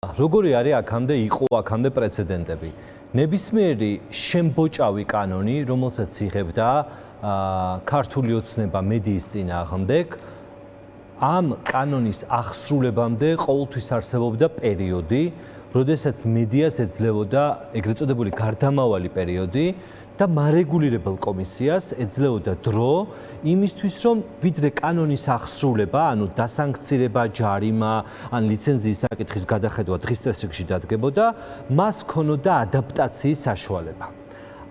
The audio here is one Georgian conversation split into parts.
როგორი არის აქამდე იყო აქამდე პრეცედენტები. ნებისმიერი შემბოჭავი კანონი, რომელსაც იღებდა ქართული ოცნება მედიის წინააღმდეგ, ამ კანონის აღსრულებამდე ყოველთვის არსებობდა პერიოდი, როდესაც მედიას ეძლეოდა ეგრეთ წოდებული გარდამავალი პერიოდი და მარეგულირებელ კომისიას ეძლეოდა დრო იმისთვის, რომ ვიდრე კანონის აღსრულება, ანუ დასანქცირება, ჯარიმა, ან ლიცენზიის საკითხის გადახედვა დღის წესრიგში დადგებოდა, მას ქონოდა ადაპტაციის საშუალება.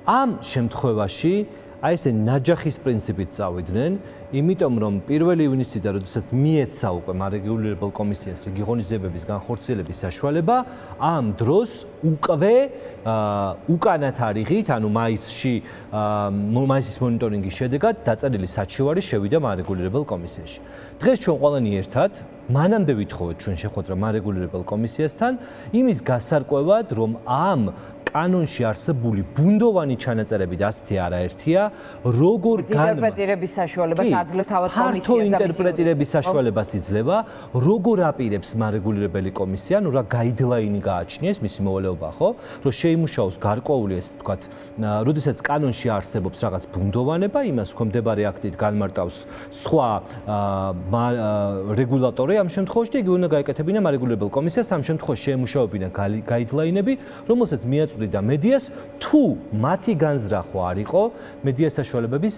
ამ შემთხვევაში აი ესე ნაჯახის პრინციპით წავიდნენ, იმიტომ რომ 1 ივნისიდან, როდესაც მიეცა უკვე მარეგულირებელ კომისიას რიგი ღონისძიებების განხორციელების საშუალება, ამ დროს უკვე უკანათ არიღით, ანუ მაისის მონიტორინგის შედეგად დაწერილი საჩივარი შევიდა მარეგულირებელ კომისიაში. დღეს ჩვენ ყველანი ერთად მანამდე ვითხოვეთ ჩვენ შეხვედრა მარეგულირებელ კომისიასთან იმის გასარკვევად, რომ ამ კანონში არსებული ბუნდოვანი ჩანაწერები და ასეთი არაერთია, როგორ ინტერპრეტირების საშუალებას აძლევს თავად კომისიას და ინტერპრეტირების საშუალებას იძლევა, როგორ აპირებს მარეგულირებელი კომისია, ნუ რა გაიდლაინი გააჩნიეს მისი მოვალეობა, ხო, რომ შეიმუშაოს გარკვეული ესე ვთქვათ, როდესაც კანონში არსებობს რაღაც ბუნდოვანება, იმას ქვემდებარე აქტით განმარტავს სხვა რეგულატორი ამ შემთხვევაში და იგი უნდა გაეკეთებინა მარეგულირებელ კომისიას, ამ შემთხვევაში შეემუშაებინა გაიდლაინები, რომელსაც მიაწვდიდა მედიას, თუ მათი განზრახვა არ იყო მედიას საშუალებების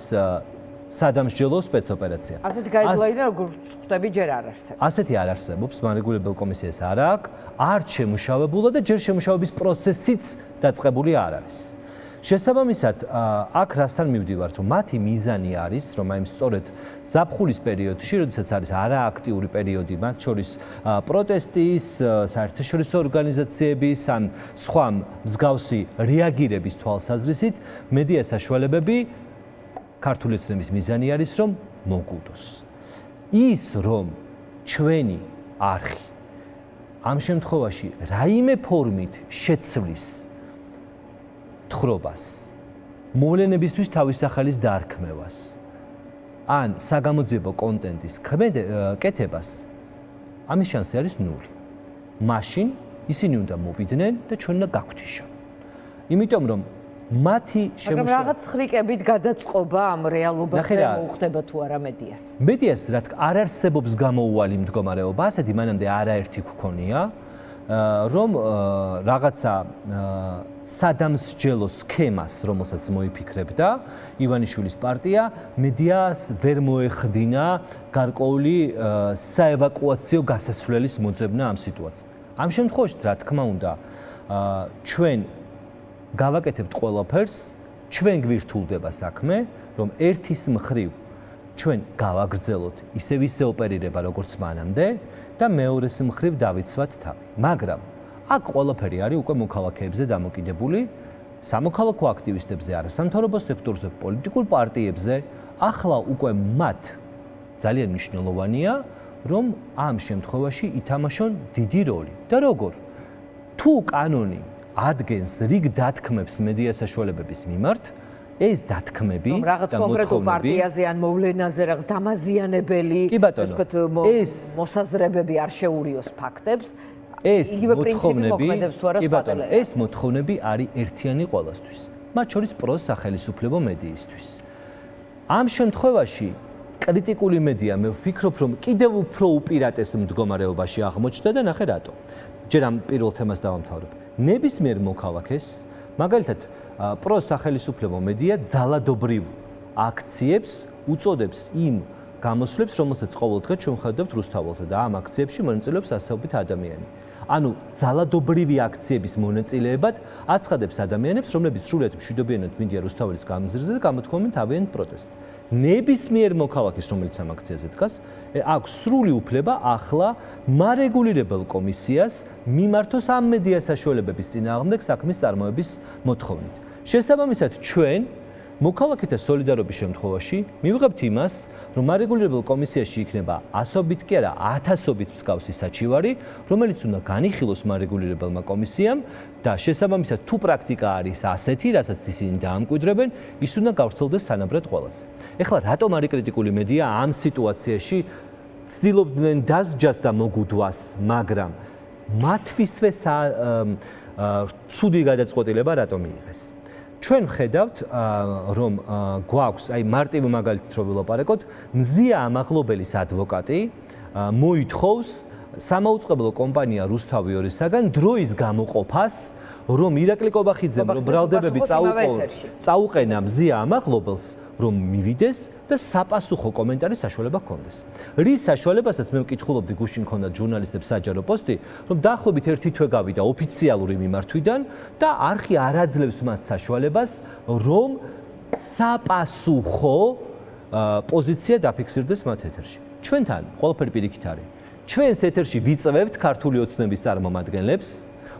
სადამსჯელო სპეცოპერაცია. ასეთი გაიდლაინა როგორც ხვდები ჯერ არ არსებობს. ასეთი არ არსებობს, მარეგულირებელ კომისიას არ აქვს, არ შემუშავებულა და ჯერ შემუშავების პროცესიც დაწყებული არ არის. შესაბამისად, აქ რასთან მივდივართ, რომ მათი მიზანი არის, რომ აი სწორედ ზაფხულის პერიოდში, როდესაც არის არააქტიური პერიოდი, მათ შორის პროტესტის, საერთაშორისო ორგანიზაციების ან სხვა მსგავსი რეაგირების თვალსაზრისით, მედიას საშუალებები ქართული ოცნების მიზანი არის, რომ მოგვუდოს. ის, რომ ჩვენი არხი ამ შემთხვევაში რაიმე ფორმით შეცვლის თხრობას, მოვლენებისთვის თავის სახელის დარქმევას, ან საგამოძიებო კონტენტის კეთებას, ამის შანსი არის ნული. მაშინ ისინი უნდა მოვიდნენ და ჩვენ უნდა გაგვთიშონ. იმიტომ რომ მათი მაგრამ რაღაც ხრიკებით გადაწყობა ამ რეალობაზე მოუხდება თუ არა მედიას. მედიას რა თქმა არ არსებობს გამოუვალი მდგომარეობა, ასეთი მანამდე არაერთი გვქონია, რომ რაღაცა სადამსჯელო სქემას, რომელსაც მოიფიქრებდა ივანიშვილის პარტია, მედიას ვერ მოეხდინა გარკვეული საევაკუაციო გასასვლელის მოძებნა ამ სიტუაციით. ამ შემთხვევაში, რა თქმა უნდა, ჩვენ გავაკეთებთ ყველაფერს, ჩვენ გვირთულდება საქმე, რომ ერთის მხრივ ჩვენ გავაგრძელოთ ისე ოპერირება, როგორც მანამდე და მეორეს მხრივ დავიცვათ თავი. მაგრამ აქ ყველაფერი არის უკვე მოქალაქეებზე დამოკიდებული, სამოქალაქო აქტივისტებზე, არასამთავრობო სექტორზე, პოლიტიკურ პარტიებზე. ახლა უკვე მათ ძალიან მნიშვნელოვანია, რომ ამ შემთხვევაში ითამაშონ დიდი როლი. და როგორ? თუ კანონი ადგენს რიგ დათქმებს მედიას საშუალებების მიმართ, ეს დათქმები და რაღაც კონკრეტულ პარტიაზე ან მოვლენაზე რაღაც დამაზიანებელი, ვთქვათ, მოსაზრებები არ შეურიოს ფაქტებს, იგივე პრინციპი მოქმედებს თუ არა სპატელერად. ეს მოთხოვნები არის ერთიანი ყველასთვის, მათ შორის პროსახელისუფლებო მედიისთვის. ამ შემთხვევაში კრიტიკული მედია, მე ვფიქრობ, რომ კიდევ უფრო უპირატეს მდგომარეობაში აღმოჩნდა და ნახე რატო. ჯერ ამ პირველ თემას დავამთავრებ. ნებისმიერ მოქალაქეს, მაგალითად, პროსახელისუფლებო მედია ძალადობრივ აქციებს უწოდებს იმ გამოსვლებს, რომელსაც ყოველდღე ჩვენ ხედავთ რუსთაველზე და ამ აქციებში მონაწილეობს ასობით ადამიანი. ანუ ძალადობრივი აქციების მონაწილეებად აცხადებს ადამიანებს, რომლებიც სრულად მშვიდობიანად მინდიან რუსთაველის გამზირზე და გამოთქვამენ თავიანთ პროტესტს. ნებისმიერ მოქალაქეს, რომელიც ამ აქციაზე დგას, აქვს სრული უფლება ახლა მარეგულირებელ კომისიას მიმართოს ამ მედიას საშუალებების წინააღმდეგ საქმის წარმოების მოთხოვნით. შესაბამისად, ჩვენ მოქალაქეთა სოლიდარობის შემთხვევაში მივიღებთ იმას, რომ მარეგულირებელ კომისიაში იქნება ასობით კი არა, ათასობით მსგავსი საჩივარი, რომელიც უნდა განიხილოს მარეგულირებელმა კომისიამ და შესაბამისად, თუ პრაქტიკა არის ასეთი, რასაც ისინი დაამკვიდრებენ, ის უნდა გავრცელდეს თანაბრად ყველაზე. ეხლა რატომ არის კრიტიკული მედია ამ სიტუაციაში ცდილობდნენ დასჯას და მოგუდვას, მაგრამ მათვისვე ცუდი გადაწყვეტილება რატომ მიიღეს. ჩვენ ვხედავთ, რომ გვაქვს, აი მარტივ მაგალითად რო ვილაპარაკოთ, მზია ამაღლობელის ადვოკატი მოითხოვს სამაუწყებლო კომპანია რუსთავი 2-საგან დროის გამოყოფას, რომ ირაკლი კობახიძემ რომ ბრალდებები წაუყენა მზია ამაღლობელს, რომ მივიდეს და საპასუხო კომენტარის საშუალება ჰქონდეს. რის საშუალებასაც მე ვკითხულობდი გუშინ ჰქონდათ ჟურნალისტებს საჯარო პოსტი, რომ დაახლოებით 1 თვე გავიდა ოფიციალური მიმართვიდან და არხი არ აძლევს მათ საშუალებას, რომ საპასუხო პოზიცია დაფიქსირდეს მათ ეთერში. ჩვენთან ყველაფერი პირიქით არის. ჩვენს ეთერში ვიწევებთ ქართული ოცნების წარმომადგენლებს,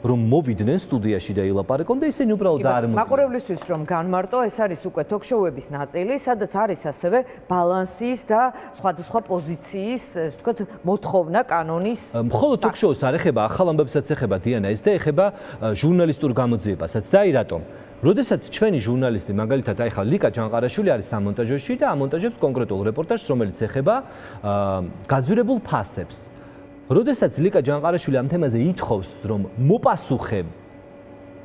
რომ მოვიდნენ სტუდიაში და ილაპარაკონ და ისინი უბრალოდ არ მოვიდნენ. მაყურებლისთვის რომ განმარტო, ეს არის უკვე ток-შოუების ნაწილი, სადაც არის ასევე ბალანსის და სხვადასხვა პოზიციის, ასე ვთქვათ, მოთხოვნა კანონის. მხოლოდ ток-შოუს არ ეხება, ახალ ამბებსაც ეხება დიანა ეს და ეხება ჟურნალისტურ გამოძიებასაც. და აი რატომ? როდესაც ჩვენი ჟურნალისტი, მაგალითად, აი ხა ლიკა ჯანყარაშვილი არის სამონტაჟოში და ამონტაჟებს კონკრეტულ რეპორტაჟს, რომელიც ეხება გაძვირებულ ფასებს. როდესაც ლიკა ჯანყარაშვილი ამ თემაზე ითხოვს, რომ მოპასუხებ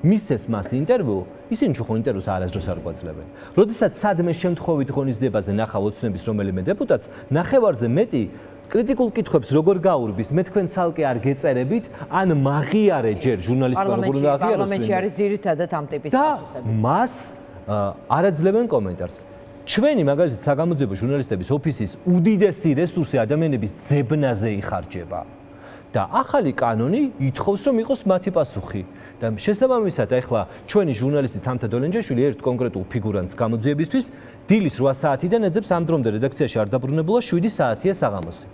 მისცეს მას ინტერვიუ, ისინი ხო ინტერვიუს არასდროს არ გვაძლევენ. როდესაც სადმე შემთხვევით ღონისძიებაზე ნახავ ოცნების რომელიმე დეპუტატს, ნახევარზე მეტი კრიტიკულ კითხვებს როგორ გაურბის, მე თქვენ ცალკე არ გეწერებით, ან მაღიარე ჯერ ჟურნალისტმა როგორ უნდა აღიაროს. პარლამენტში არის ძირითადად ამ ტიპის პასუხები. და მას არ აძლევენ კომენტარს. ჩვენი მაგალითად საგამოძიებო ჟურნალისტების ოფისის უდიდესი რესურსი ადამიანების ძებნაზე იხარჯება. და ახალი კანონი ითხოვს, რომ იყოს მათი პასუხი. და შესაბამისად, ახლა ჩვენი ჟურნალისტი თამთა დოლენჯაშვილი ერთ კონკრეტულ ფიგურანტს გამოძიებისთვის დილის 8 საათიდან ეძებს ამ დრომდე რედაქციაში არ დაბრუნებულა 7 საათია საღამოსი.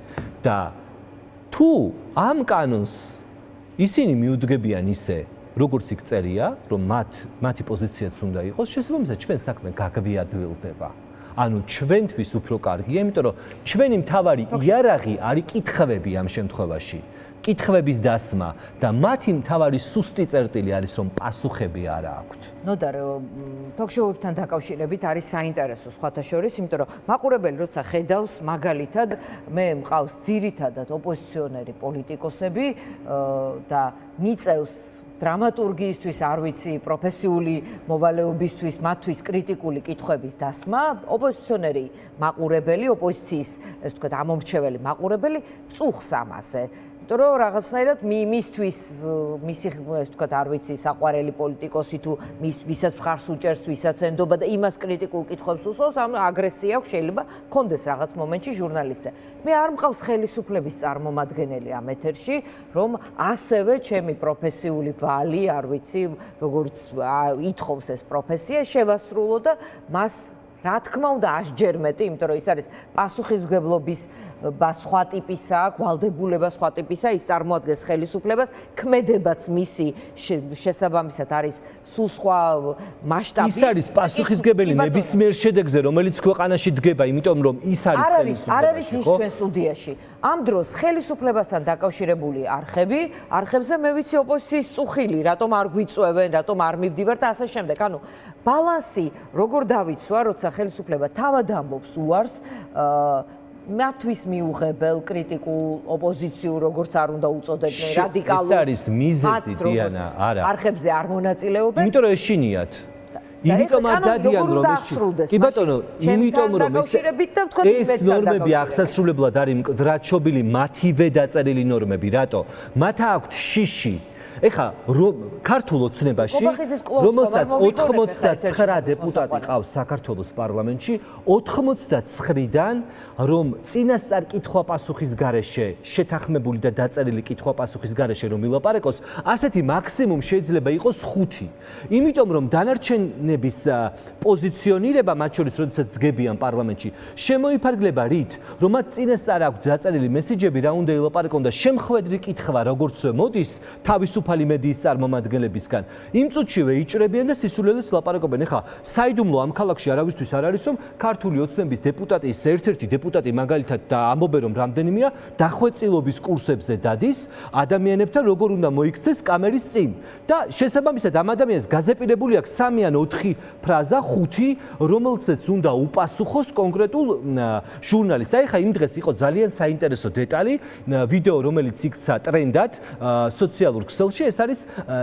და თუ ამ კანონს ისინი მიუდგებიან ისე, როგორც იქ წერია, რომ მათი პოზიციაც უნდა იყოს, შესაბამისად ჩვენ საქმე გაგვიადვილდება. ანუ ჩვენთვის უფრო კარგია, იმიტომ რომ ჩვენი მთავარი იარაღი არის კითხვები ამ შემთხვევაში. კითხვების დასმა და მათი მთავარი სუსტი წერტილი არის, რომ პასუხები არა აქვთ. ნოდარ, ток-შოუებთან დაკავშირებით არის საინტერესო სხვათა შორის, იმიტომ რომ მაყურებელი როცა ხედავს მაგალითად, მე მყავს ძირითადად ოპოზიციონერი პოლიტიკოსები და მიწევს დრამატურგიისთვის, არ ვიცი, პროფესიული მოვალეობისთვის, მათთვის კრიტიკული კითხვების დასმა, ოპოზიციონერი მაყურებელი, ოპოზიციის, ასე ვთქვათ, ამომრჩეველი მაყურებელი წუხს ამაზე. იმიტომ რომ რაღაცნაირად მისთვის მისი, ასე ვთქვათ, არ ვიცი, საყვარელი პოლიტიკოსი თუ ვისაც მხარს უჭერს, ვისაც ენდობა და იმას კრიტიკულ კითხვებს უსვავს, ამ აგრესია შეიძლება კონდეს რაღაც მომენტში ჟურნალისტზე. მე არ მყავს ხელისუფლების წარმომადგენელი ამ ეთერში, რომ ასევე ჩემი პროფესიული ვალი, არ ვიცი, როგორც ითხოვს ეს პროფესია, შევასრულო და მას რა თქმა უნდა 100 ჯერ მეტი, იმიტომ რომ ის არის პასუხისმგებლობის სხვა ტიპისა, გვალდებულება სხვა ტიპისა, ის წარმოადგენს ხელისუფლებას, ქმედებაც მისი შესაბამისად არის სულ სხვა მასშტაბის. ის არის პასუხისმგებელი ნებისმიერ შედეგზე, რომელიც ქვეყანაში დგება, იმიტომ რომ ის არის ხელისუფლებაში. არ არის ის ჩვენ სტუდიაში. ამ დროს ხელისუფლებასთან დაკავშირებული არხებზე მე ვიცი ოპოზიციის წუხილი, რატომ არ გვიწევენ, რატომ არ მივდივარ და ასე შემდეგ. ანუ ბალანსი როგორ დავიცვა, როცა ხელისუფლება თავად ამბობს უარს, მათთვის მიუღებელ კრიტიკულ ოპოზიციურ, როგორც არ უნდა უწოდებდნენ, რადიკალურ. ეს არის მიზეზი, დიანა, არა. არხებზე არ მონაწილეობენ. იმიტომ რომ ეშინიათ. იმიტომ არ დადიან რომ კი ბატონო, იმიტომ რომ ეს ნორმები აღსასრულებლად არის მკდრაჩობილი მათივე დაწერილი ნორმები, რატო? მათ აქვთ შიში. ეხა ქართულ ოცნებაში, რომელსაც 89 დეპუტატი ყავს საქართველოს პარლამენტში, 89-დან რომ წინასწარ კითხვა-პასუხის გარეშე შეთანხმებული და დაწერილი კითხვა-პასუხის გარეშე რომ ილაპარაკოს, ასეთი მაქსიმუმ შეიძლება იყოს 5. იმიტომ რომ დანარჩენების პოზიციონირება, მათ შორის როდესაც დგებიან პარლამენტში, შემოიფარგლება რით, რომ მათ წინასწარ აქვს დაწერილი მესიჯები, რა უნდა ილაპარაკონ და შემხვედრი კითხვა, როგორც მოდის, თავისუფალი დედოფალი მედიის წარმომადგენლებისგან. იმ წუთშივე იჭრებიან და სისულელეს ლაპარაკობენ. ეხლა საიდუმლო ამ ქალაქში არავისთვის არ არის, რომ ქართული ოცნების დეპუტატის ერთ-ერთი დეპუტატი მაგალითად და ამბობენ, რომ რამდენიმეა დახვეწილობის კურსებზე დადის ადამიანებთან როგორ უნდა მოიქცეს კამერის წინ. და შესაბამისად ამ ადამიანს გაზეპირებული აქვს 3 ან 4 ფრაზა, 5, რომელზეც უნდა უპასუხოს კონკრეტულ ჟურნალისტს. აი ხა იმ დღეს იყო ძალიან საინტერესო დეტალი, ვიდეო რომელიც იქცა ტრენდად სოციალურ ქსელში, ეს არის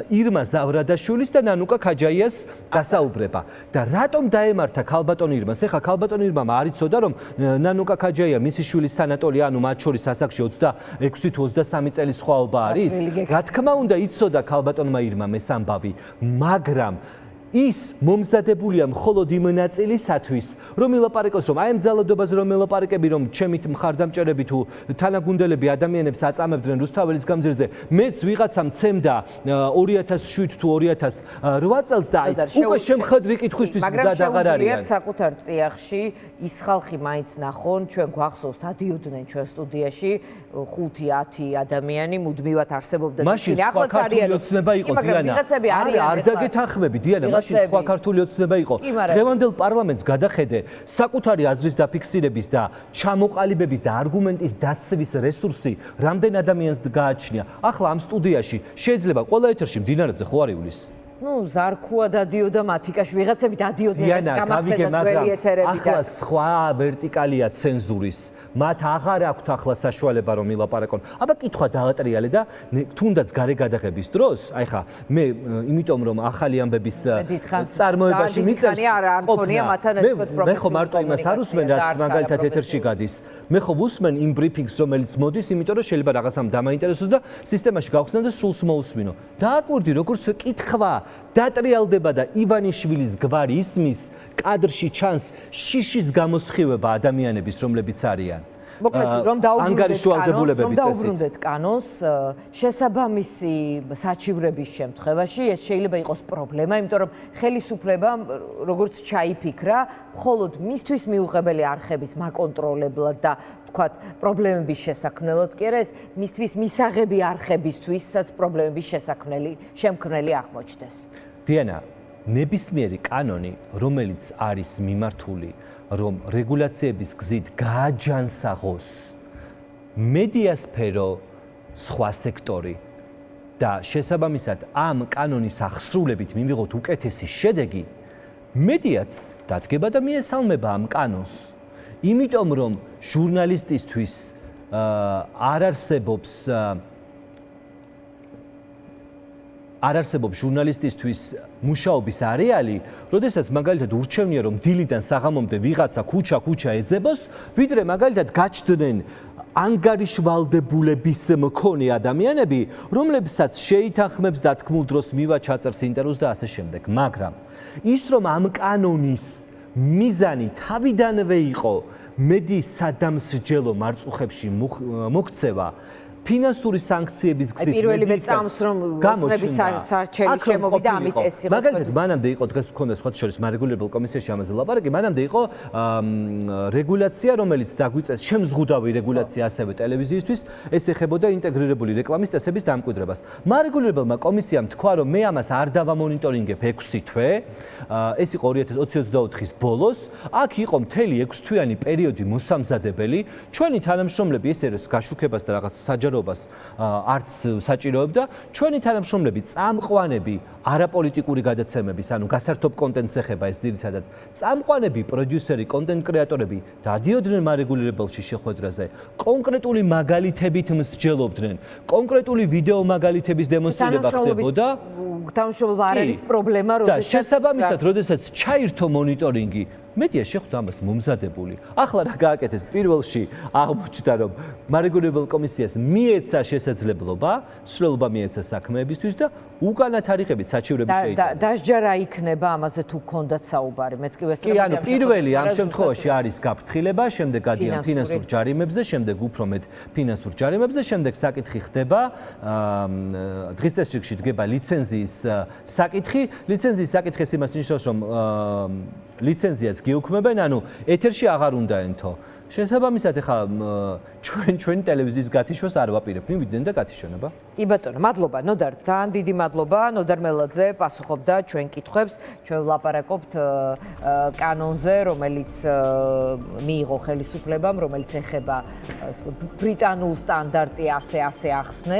ირმა ზავრადაშვილის და ნანუკა ქაჯაიას დასაუბრება. და რატომ დაემართა ქალბატონ ირმას? ეხა ქალბატონ ირმამ არ იცოდა, რომ ნანუკა ქაჯაია მისი შვილის თანატოლი, ანუ მათ შორის ასაკში 26 თუ 23 წელი სხვაობა არის. რა თქმა უნდა იცოდა ქალბატონმა ირმამ ეს ამბავი, მაგრამ ის მომზადებულია მხოლოდ იმ ნაწილისათვის, რომ ილაპარაკოს, რომ აი ამ ძალადობაზე რომ ილაპარაკები, რომ ჩემით მხარდამჭერები თუ თანაგუნდელები ადამიანებს აწამებდნენ რუსთაველის გამზირზე, მეც ვიღაცამ ცემდა 2007 თუ 2008 წელს და აი უკვე შემხედრი კითხვისთვის მზად აღარ არიან. მაგრამ შეუძლიათ საკუთარ წიაღში ის ხალხი მაინც ნახონ, ჩვენ გვახსოვს დადიოდნენ ჩვენ სტუდიაში 5-10 ადამიანი მუდმივად არსებობდა და მაშინ სხვა ქართული ოცნება იყო, დიანა. არ დაგეთანხმები, დიანა. მაშინ სხვა ქართული ოცნება იყო. დღევანდელ პარლამენტს გადახედე საკუთარი აზრის დაფიქსირების და ჩამოყალიბების და არგუმენტის დაცვის რესურსი რამდენ ადამიანს გააჩნია. ახლა ამ სტუდიაში შეიძლება ყველა ეთერში მდინარეზე ხო არ ივლის? ზარქუა დადიოდა მათიკაში, ვიღაცები დადიოდნენ ეს გამახსენდა ძველი ეთერებიდან. ახლა სხვა ვერტიკალია ცენზურის. მათ აღარ აქვთ ახლა საშუალება რომ ილაპარაკონ. აბა კითხვა დაატრიალე და თუნდაც გარე გადაღების დროს, აი ხა მე იმიტომ რომ ახალი ამბების წარმოებაში მიწევს მე ხო მარტო იმას არ უსმენ რაც მაგალითად ეთერში გადის. მე ხო ვუსმენ იმ ბრიფინგს რომელიც მოდის, იმიტომ რომ შეიძლება რაღაცამ დამაინტერესოს და სისტემაში გავხსნან და სრულს მოусმინო. დააკვირდი როგორც კითხვა დატრიალდება და ივანიშვილის გვარი ისმის კადრში ჩანს შიშის გამოსხივება ადამიანების რომლებიც არიან. მოკლედ რომ დაუბრუნდეთ კანონს, შესაბამისი საჩივრების შემთხვევაში ეს შეიძლება იყოს პრობლემა, იმიტომ რომ ხელისუფლებამ როგორც ჩაიფიქრა, მხოლოდ მისთვის მიუღებელი არხების მაკონტროლებლად და თქვათ პრობლემების შესაქმნელად კი არა, ეს მისთვის მისაღები არხებისთვისაც პრობლემების შემქმნელი აღმოჩნდეს. დიანა, ნებისმიერი კანონი, რომელიც არის მიმართული რომ რეგულაციების გზით გააჯანსაღოს მედია სფერო, სხვა სექტორი და შესაბამისად ამ კანონის აღსრულებით მივიღოთ უკეთესი შედეგი, მედიაც დადგება და მიესალმება ამ კანონს. იმიტომ რომ ჟურნალისტისთვის არ არსებობს ჟურნალისტისთვის მუშაობის არეალი, როდესაც მაგალითად ურჩევნია რომ დილიდან საღამომდე ვიღაცა ქუჩა ეძებოს, ვიდრე მაგალითად გაჩნდნენ ანგარიშვალდებულების მქონე ადამიანები, რომლებსაც შეითანხმებს დათქმულ დროს მივაჩაწერს ინტერვიუს და ასე შემდეგ. მაგრამ ის რომ ამ კანონის მიზანი თავიდანვე იყო მედიის სადამსჯელო მარწუხებში მოქცევა, ფინანსური სანქციების გზით პირველივე წამს რომ ოცნების სარჩელი შემოვიდა, ამით ეს იყო. მაგალითად, მანამდე იყო დღეს მქონდა სხვა შორის მარეგულირებელ კომისიაში ამაზე ლაპარაკი, მანამდე იყო რეგულაცია, რომელიც დაგვიწეს, შემზღუდავი რეგულაცია ასევე ტელევიზიისთვის, ეს ეხებოდა ინტეგრირებული რეკლამის წესების დამკვიდრებას. მარეგულირებელმა კომისიამ თქვა, რომ მე ამას არ დავამონიტორინგებ 6 თვე, ეს იყო 2024-ის ბოლოს, აქ იყო მთელი 6 თვიანი პერიოდი მოსამზადებელი, ჩვენი თანამშრომლები ეს არის გაშუქებას და რაღაც საჯაროებას არც საჭიროებდა, ჩვენი თანამშრომლები, წამყვანები, არაპოლიტიკური გადაცემების, ანუ გასართობ კონტენტს ეხება ეს ძირითადად, წამყვანები, პროდიუსერი, კონტენტ კრეატორები დადიოდნენ მარეგულირებელში შეხვედრაზე, კონკრეტული მაგალითებით მსჯელობდნენ, კონკრეტული ვიდეო მაგალითების დემონსტრირება ხდებოდა. თანამშრომლობა არ არის პრობლემა, როდესაც და შესაბამისად, როდესაც ჩაირთო მონიტორინგი, მედია შეხვდა ამას მომზადებული. ახლა რა გააკეთეს? პირველში აღმოჩნდა, რომ მარეგულირებელ კომისიას მიეცა შესაძლებლობა, სრულობა მიეცა საქმეებისთვის და უკანა თარიღებით საჩივრები შეიტანა. დასჯა რა იქნება ამაზე თუ გქონდათ საუბარი? მეც კი ვესწრაფი. კი, ანუ პირველი ამ შემთხვევაში არის გაფრთხილება, შემდეგ გადიან ფინანსურ ჯარიმებზე, შემდეგ უფრო მეტ ფინანსურ ჯარიმებზე, შემდეგ საკითხი ხდება, დღის წესრიგში დგება ლიცენზიის საკითხი. ლიცენზიის საკითხი იმას ნიშნავს, რომ ლიცენზიას გიუქმებენ, ანუ ეთერში აღარ უნდა ენთო. შესაბამისად ეხა ჩვენ ტელევიზიის გათიშვას არ ვაპირებთ, მივიდნენ და გათიშონება. კი ბატონო, მადლობა ნოდარ, ძალიან დიდი მადლობა. ნოდარ მელაძე პასუხობდა ჩვენ კითხვებს. ჩვენ ვლაპარაკობთ კანონზე, რომელიც მიიღო ხელისუფლებამ, რომელიც ეხება ბრიტანულ სტანდარტი ასე ახსნეს.